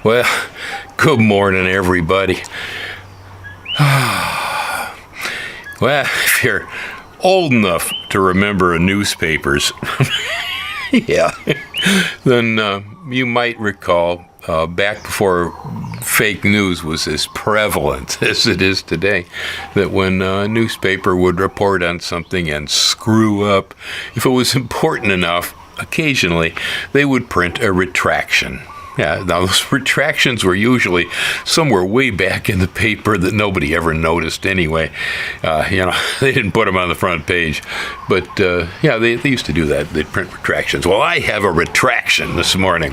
Well, good morning, everybody. Well, if you're old enough to remember newspapers, yeah, then you might recall back before fake news was as prevalent as it is today, that when a newspaper would report on something and screw up, if it was important enough, occasionally they would print a retraction. Yeah, now those retractions were usually somewhere way back in the paper that nobody ever noticed anyway. They didn't put them on the front page. But, they used to do that. They'd print retractions. Well, I have a retraction this morning.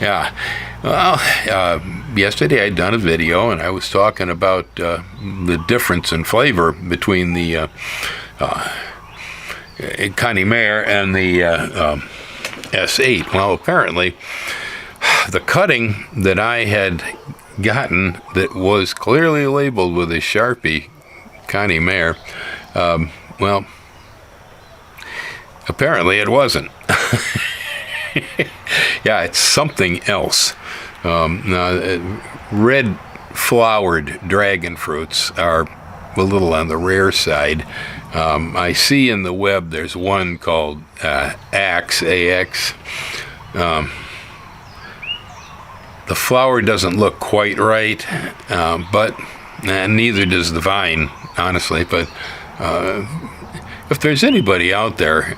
Yeah. Well, yesterday I'd done a video, and I was talking about the difference in flavor between the Connie Mayer and the S8. Well, apparently the cutting that I had gotten that was clearly labeled with a Sharpie, Connie Mayer, apparently it wasn't. Yeah, it's something else. Red flowered dragon fruits are a little on the rare side. I see in the web there's one called AX. The flower doesn't look quite right, but neither does the vine, honestly. But if there's anybody out there,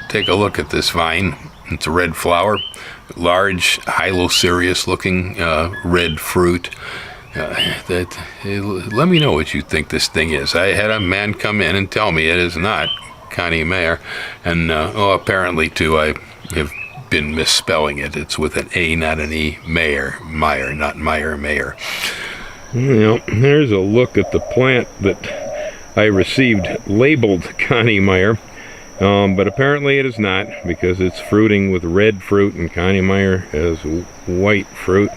take a look at this vine. It's a red flower, large, hylocereus-looking red fruit. Let me know what you think this thing is. I had a man come in and tell me it is not Connie Mayer, and apparently too I have been misspelling it. It's with an A, not an E. Mayer, not Mayer. Well, here's a look at the plant that I received labeled Connie Mayer, but apparently it is not, because it's fruiting with red fruit and Connie Mayer has white fruit.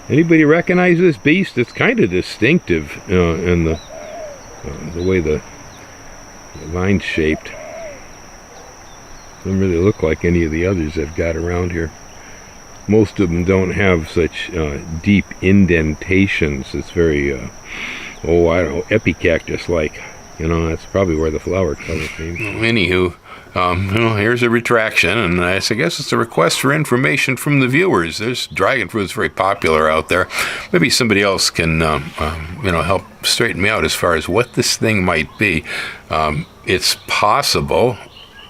Anybody recognize this beast? It's kind of distinctive in the way the vine's shaped. Doesn't really look like any of the others I've got around here. Most of them don't have such deep indentations. It's very, epicactus-like. That's probably where the flower color came from. Anywho, here's a retraction, and I guess it's a request for information from the viewers. There's Dragonfruit is very popular out there. Maybe somebody else can, help straighten me out as far as what this thing might be. It's possible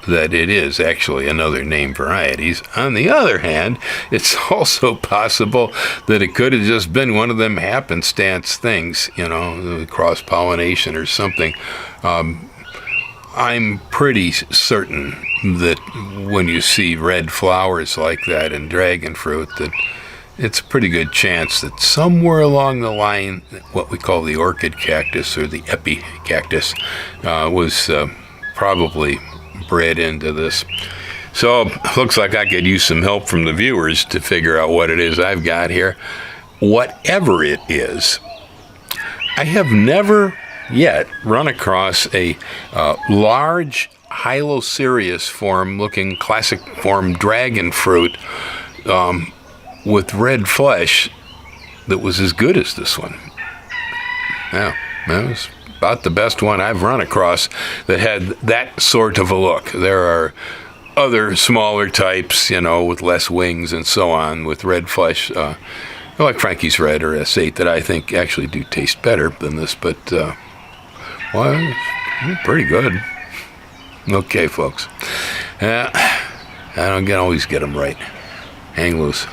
that it is actually another name varieties. On the other hand, it's also possible that it could have just been one of them happenstance things, cross-pollination or something. I'm pretty certain that when you see red flowers like that in dragon fruit, that it's a pretty good chance that somewhere along the line, what we call the orchid cactus or the epicactus was probably bred into this. So looks like I could use some help from the viewers to figure out what it is I've got here. Whatever it is, I have never yet run across a large hylocereus form looking classic form dragon fruit with red flesh that was as good as this one. Yeah, that was about the best one I've run across that had that sort of a look. There are other smaller types, with less wings and so on, with red flesh, like Frankie's Red or S8, that I think actually do taste better than this, but, pretty good. Okay, folks. I don't always get them right. Hang loose.